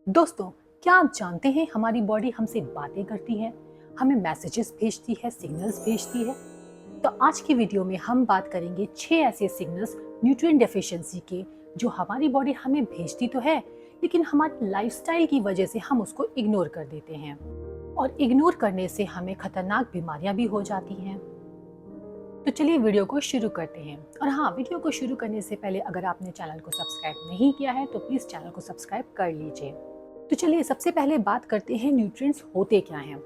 दोस्तों, क्या आप जानते हैं हमारी बॉडी हमसे बातें करती है, हमें मैसेजेस भेजती है, सिग्नल्स भेजती है। तो आज की वीडियो में हम बात करेंगे 6 ऐसे सिग्नल्स न्यूट्रिएंट डेफिशिएंसी के जो हमारी बॉडी हमें भेजती तो है, लेकिन हमारी लाइफस्टाइल की वजह से हम उसको इग्नोर कर देते हैं और इग्नोर करने से हमें खतरनाक बीमारियां भी हो जाती हैं। तो चलिए वीडियो को शुरू करते हैं। और हाँ, वीडियो को शुरू करने से पहले अगर आपने चैनल को सब्सक्राइब नहीं किया है तो प्लीज़ चैनल को सब्सक्राइब कर लीजिए। तो चलिए सबसे पहले बात करते हैं न्यूट्रिएंट्स होते क्या हैं।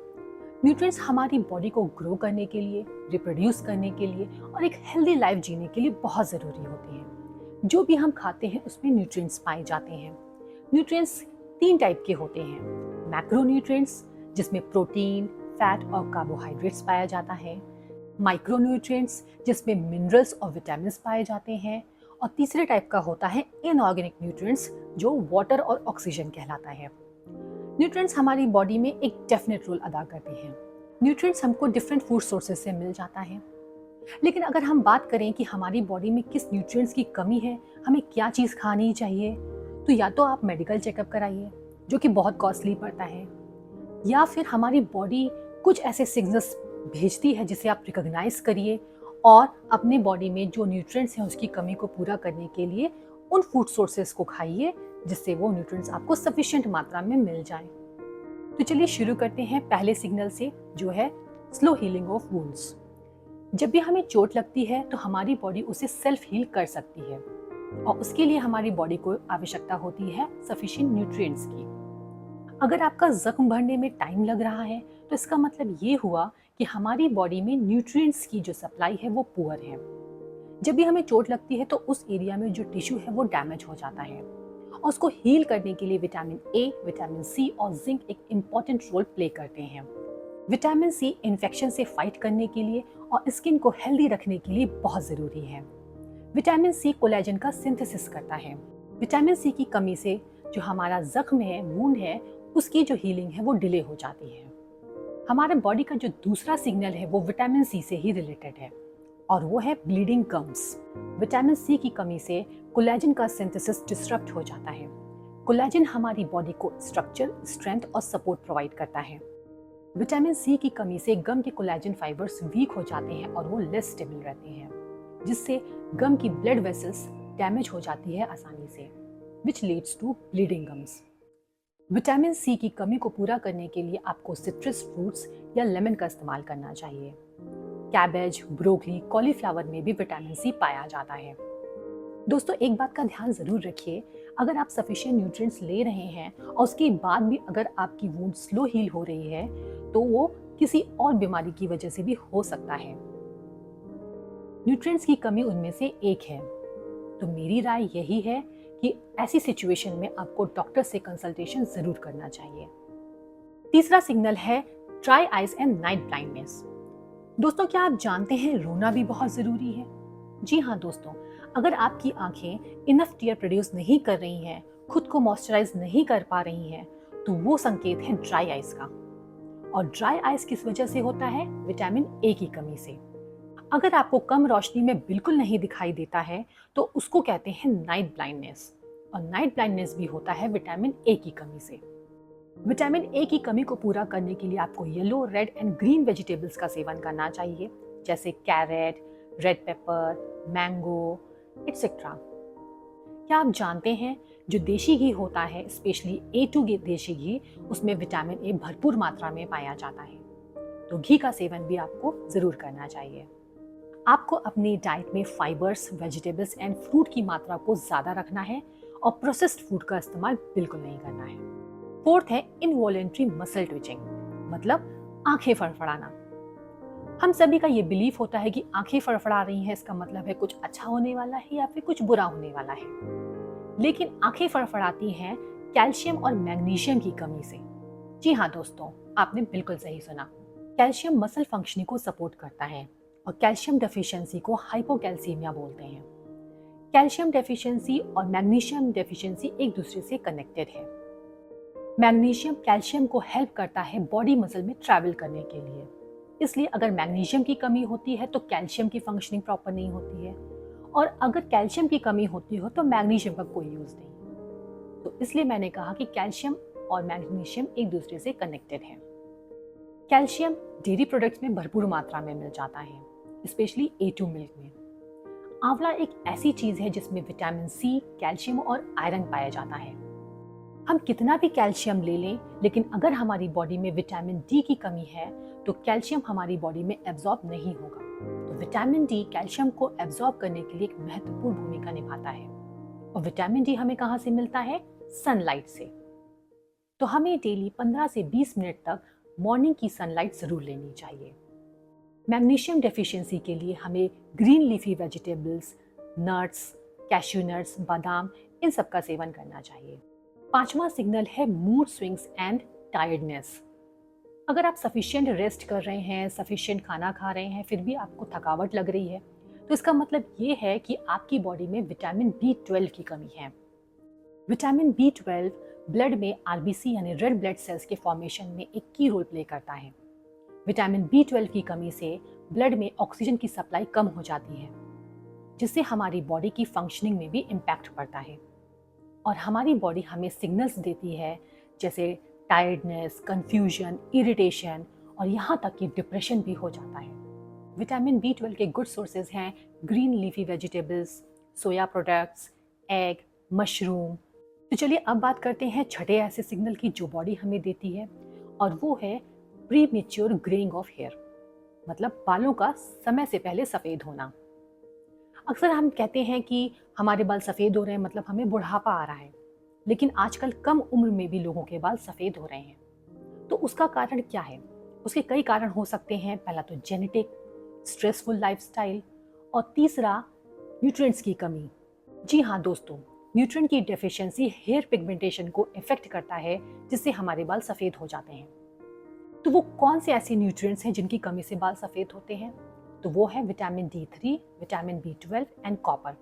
न्यूट्रिएंट्स हमारी बॉडी को ग्रो करने के लिए, रिप्रोड्यूस करने के लिए और एक हेल्दी लाइफ जीने के लिए बहुत ज़रूरी होते हैं। जो भी हम खाते हैं उसमें न्यूट्रिएंट्स पाए जाते हैं। न्यूट्रिएंट्स 3 टाइप के होते हैं। मैक्रो न्यूट्रिएंट्स जिसमें प्रोटीन, फैट और कार्बोहाइड्रेट्स पाया जाता है। माइक्रो न्यूट्रिएंट्स जिसमें मिनरल्स और विटामिन्स पाए जाते हैं। और तीसरे टाइप का होता है इनऑर्गेनिक न्यूट्रिएंट्स जो वाटर और ऑक्सीजन कहलाता है। न्यूट्रिएंट्स हमारी बॉडी में एक डेफिनेट रोल अदा करते हैं। न्यूट्रिएंट्स हमको डिफरेंट फूड सोर्सेज से मिल जाता है, लेकिन अगर हम बात करें कि हमारी बॉडी में किस न्यूट्रिएंट्स की कमी है, हमें क्या चीज़ खानी चाहिए, तो या तो आप मेडिकल चेकअप कराइए जो कि बहुत कॉस्टली पड़ता है, या फिर हमारी बॉडी कुछ ऐसे सिग्नल्स भेजती है जिसे आप रिकॉग्नाइज करिए और अपने बॉडी में जो न्यूट्रिएंट्स हैं उसकी कमी को पूरा करने के लिए उन फूड सोर्सेज को खाइए जिससे वो न्यूट्रिएंट्स आपको सफिशिएंट मात्रा में मिल जाए। तो चलिए शुरू करते हैं पहले सिग्नल से, जो है स्लो हीलिंग ऑफ वुंड्स। जब भी हमें चोट लगती है तो हमारी बॉडी उसे सेल्फ हील कर सकती है और उसके लिए हमारी बॉडी को आवश्यकता होती है सफिशिएंट न्यूट्रिएंट्स की। अगर आपका जख्म भरने में टाइम लग रहा है तो इसका मतलब ये हुआ कि हमारी बॉडी में न्यूट्रिएंट्स की जो सप्लाई है वो पुअर है। जब भी हमें चोट लगती है तो उस एरिया में जो टिश्यू है वो डैमेज हो जाता है और उसको हील करने के लिए विटामिन ए, विटामिन सी और जिंक एक इम्पॉर्टेंट रोल प्ले करते हैं। विटामिन सी इन्फेक्शन से फाइट करने के लिए और स्किन को हेल्दी रखने के लिए बहुत ज़रूरी है। विटामिन सी कोलेजन का सिंथेसिस करता है। विटामिन सी की कमी से जो हमारा जख्म है, वुंड है, उसकी जो हीलिंग है वो डिले हो जाती है। हमारे बॉडी का जो दूसरा सिग्नल है वो विटामिन सी से ही रिलेटेड है और वो है ब्लीडिंग गम्स। विटामिन सी की कमी से कोलेजन का सिंथेसिस डिसरप्ट हो जाता है। कोलेजन हमारी बॉडी को स्ट्रक्चर, स्ट्रेंथ और सपोर्ट प्रोवाइड करता है। विटामिन सी की कमी से गम के कोलेजन फाइबर्स वीक हो जाते हैं और वो लेस स्टेबल रहते हैं, जिससे गम की ब्लड वेसल्स डैमेज हो जाती है आसानी से, which leads to bleeding gums. Vitamin C की कमी को पूरा करने के लिए आपको सिट्रस फ्रूट्स या लेमन का इस्तेमाल करना चाहिए। कैबेज, ब्रोकली, कॉलीफ्लावर में भी विटामिन सी पाया जाता है। दोस्तों, एक बात का ध्यान जरूर रखिए, अगर आप सफिशिएंट न्यूट्रिएंट्स ले रहे हैं और उसके बाद भी अगर आपकी वुंड स्लो हील हो रही है तो वो किसी और बीमारी की वजह से भी हो सकता है। न्यूट्रिएंट्स की कमी उनमें से एक है। तो मेरी राय यही है कि ऐसी सिचुएशन में आपको डॉक्टर से कंसल्टेशन जरूर करना चाहिए। तीसरा सिग्नल है dry eyes and night blindness. दोस्तों, क्या आप जानते हैं रोना भी बहुत जरूरी है? जी हाँ दोस्तों, अगर आपकी आंखें इनफ टीयर प्रोड्यूस नहीं कर रही हैं, खुद को मॉइस्चराइज नहीं कर पा रही हैं, तो वो संकेत है ड्राई आइज का। और ड्राई आइज किस वजह से होता है? विटामिन ए की कमी से। अगर आपको कम रोशनी में बिल्कुल नहीं दिखाई देता है तो उसको कहते हैं नाइट ब्लाइंडनेस, और नाइट ब्लाइंडनेस भी होता है विटामिन ए की कमी से। विटामिन ए की कमी को पूरा करने के लिए आपको yellow, red and green vegetables का सेवन करना चाहिए, जैसे carrot, red pepper, mango et cetera. क्या आप जानते हैं जो देशी घी होता है, स्पेशली A2 देशी घी, उसमें विटामिन ए भरपूर मात्रा में पाया जाता है। तो घी का सेवन भी आपको जरूर करना चाहिए। आपको अपनी डाइट में फाइबर्स, वेजिटेबल्स एंड फ्रूट की मात्रा को ज़्यादा रखना है और प्रोसेस्ड फूड का इस्तेमाल बिल्कुल नहीं करना है। फोर्थ है इनवॉलेंट्री मसल ट्विचिंग, मतलब आंखें फड़फड़ाना। हम सभी का ये बिलीफ होता है कि आंखें फड़फड़ा रही हैं इसका मतलब है कुछ अच्छा होने वाला है या फिर कुछ बुरा होने वाला है, लेकिन आंखें फड़फड़ाती हैं कैल्शियम और मैग्नीशियम की कमी से। जी हाँ दोस्तों, आपने बिल्कुल सही सुना। कैल्शियम मसल फंक्शनिंग को सपोर्ट करता है और कैल्शियम डेफिशिएंसी को हाइपोकैल्सीमिया बोलते हैं। कैल्शियम डेफिशिएंसी और मैग्नीशियम डेफिशिएंसी एक दूसरे से कनेक्टेड है। मैग्नीशियम कैल्शियम को हेल्प करता है बॉडी मसल में ट्रैवल करने के लिए, इसलिए अगर मैग्नीशियम की कमी होती है तो कैल्शियम की फंक्शनिंग प्रॉपर नहीं होती है, और अगर कैल्शियम की कमी होती हो तो मैग्नीशियम का कोई यूज नहीं। तो इसलिए मैंने कहा कि कैल्शियम और मैग्नीशियम एक दूसरे से कनेक्टेड हैं। कैल्शियम डेयरी प्रोडक्ट्स में भरपूर मात्रा में मिल जाता है, स्पेशली A2 मिल्क में। आंवला एक ऐसी चीज है जिसमें विटामिन सी, कैल्शियम और आयरन पाया जाता है। हम कितना भी कैल्शियम ले लें, लेकिन अगर हमारी बॉडी में विटामिन डी की कमी है तो कैल्शियम हमारी बॉडी में एब्जॉर्ब नहीं होगा। तो विटामिन डी कैल्शियम को एब्जॉर्ब करने के लिए एक महत्वपूर्ण भूमिका निभाता है। और विटामिन डी हमें कहाँ से मिलता है? सनलाइट से। तो हमें डेली 15 से 20 मिनट तक मॉर्निंग की सनलाइट जरूर लेनी चाहिए। मैग्नीशियम डेफिशिएंसी के लिए हमें green leafy vegetables, nuts, cashew nuts, बादाम, इन सब का सेवन करना चाहिए। 5वां सिग्नल है मूड स्विंग्स एंड टायर्डनेस। अगर आप सफिशिएंट रेस्ट कर रहे हैं, सफिशिएंट खाना खा रहे हैं, फिर भी आपको थकावट लग रही है, तो इसका मतलब ये है कि आपकी बॉडी में विटामिन B12 की कमी है। विटामिन B12 ब्लड में आरबीसी यानी रेड ब्लड सेल्स के फॉर्मेशन में एक की रोल प्ले करता है। विटामिन B12 की कमी से ब्लड में ऑक्सीजन की सप्लाई कम हो जाती है, जिससे हमारी बॉडी की फंक्शनिंग में भी इम्पैक्ट पड़ता है और हमारी बॉडी हमें सिग्नल्स देती है, जैसे टायर्डनेस, कंफ्यूजन, इरिटेशन और यहाँ तक कि डिप्रेशन भी हो जाता है। विटामिन B12 के गुड सोर्सेज हैं ग्रीन लीफी वेजिटेबल्स, सोया प्रोडक्ट्स, एग, मशरूम। तो चलिए अब बात करते हैं छठे ऐसे सिग्नल की जो बॉडी हमें देती है, और वो है प्रीमेच्योर ग्रेइंग ऑफ हेयर, मतलब बालों का समय से पहले सफ़ेद होना। अक्सर हम कहते हैं कि हमारे बाल सफ़ेद हो रहे हैं, मतलब हमें बुढ़ापा आ रहा है, लेकिन आजकल कम उम्र में भी लोगों के बाल सफ़ेद हो रहे हैं। तो उसका कारण क्या है? उसके कई कारण हो सकते हैं। पहला तो जेनेटिक, स्ट्रेसफुल लाइफस्टाइल, और तीसरा न्यूट्रिएंट्स की कमी। जी हाँ दोस्तों, न्यूट्रिएंट की डेफिशिएंसी हेयर पिगमेंटेशन को इफेक्ट करता है, जिससे हमारे बाल सफ़ेद हो जाते हैं। तो वो कौन से ऐसे न्यूट्रिएंट्स हैं जिनकी कमी से बाल सफ़ेद होते हैं? तो वो है vitamin D3, vitamin B12 and copper.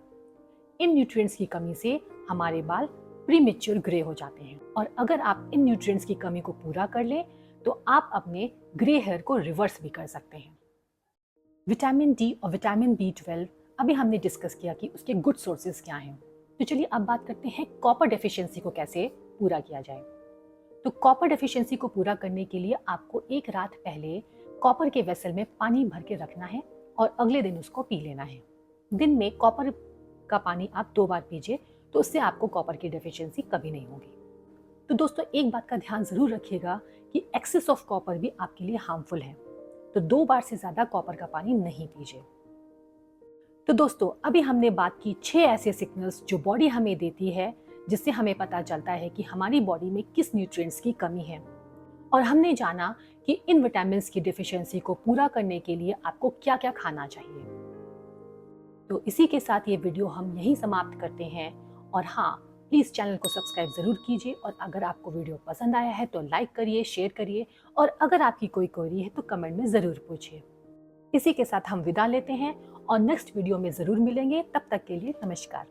In nutrients की कमी से हमारे बाल प्रीमेच्योर ग्रे हो जाते हैं, और अगर आप इन न्यूट्रिएंट्स की कमी को पूरा कर लें तो आप अपने ग्रे हेयर को रिवर्स भी कर सकते हैं। विटामिन डी और विटामिन B12 अभी हमने डिस्कस किया कि उसके गुड सोर्सेज क्या हैं। तो चलिए अब बात करते हैं कॉपर डेफिशिएंसी को कैसे पूरा किया जाए। तो कॉपर डेफिशिएंसी को पूरा करने के लिए आपको एक रात पहले कॉपर के वेसल में पानी भर के रखना है और अगले दिन उसको पी लेना है। दिन में कॉपर का पानी आप 2 बार पीजिए, तो उससे आपको कॉपर की डेफिशिएंसी कभी नहीं होगी। तो दोस्तों एक बात का ध्यान जरूर रखिएगा कि एक्सेस ऑफ कॉपर भी आपके लिए हार्मफुल है, तो 2 बार से ज्यादा कॉपर का पानी नहीं पीजिए। तो दोस्तों अभी हमने बात की 6 ऐसे सिग्नल्स जो बॉडी हमें देती है, जिससे हमें पता चलता है कि हमारी बॉडी में किस न्यूट्रिएंट्स की कमी है, और हमने जाना कि इन विटामिन की डेफिशिएंसी को पूरा करने के लिए आपको क्या क्या खाना चाहिए। तो इसी के साथ ये वीडियो हम यहीं समाप्त करते हैं, और हाँ, प्लीज़ चैनल को सब्सक्राइब ज़रूर कीजिए, और अगर आपको वीडियो पसंद आया है तो लाइक करिए, शेयर करिए, और अगर आपकी कोई क्वेरी है तो कमेंट में ज़रूर पूछिए। इसी के साथ हम विदा लेते हैं और नेक्स्ट वीडियो में ज़रूर मिलेंगे। तब तक के लिए नमस्कार।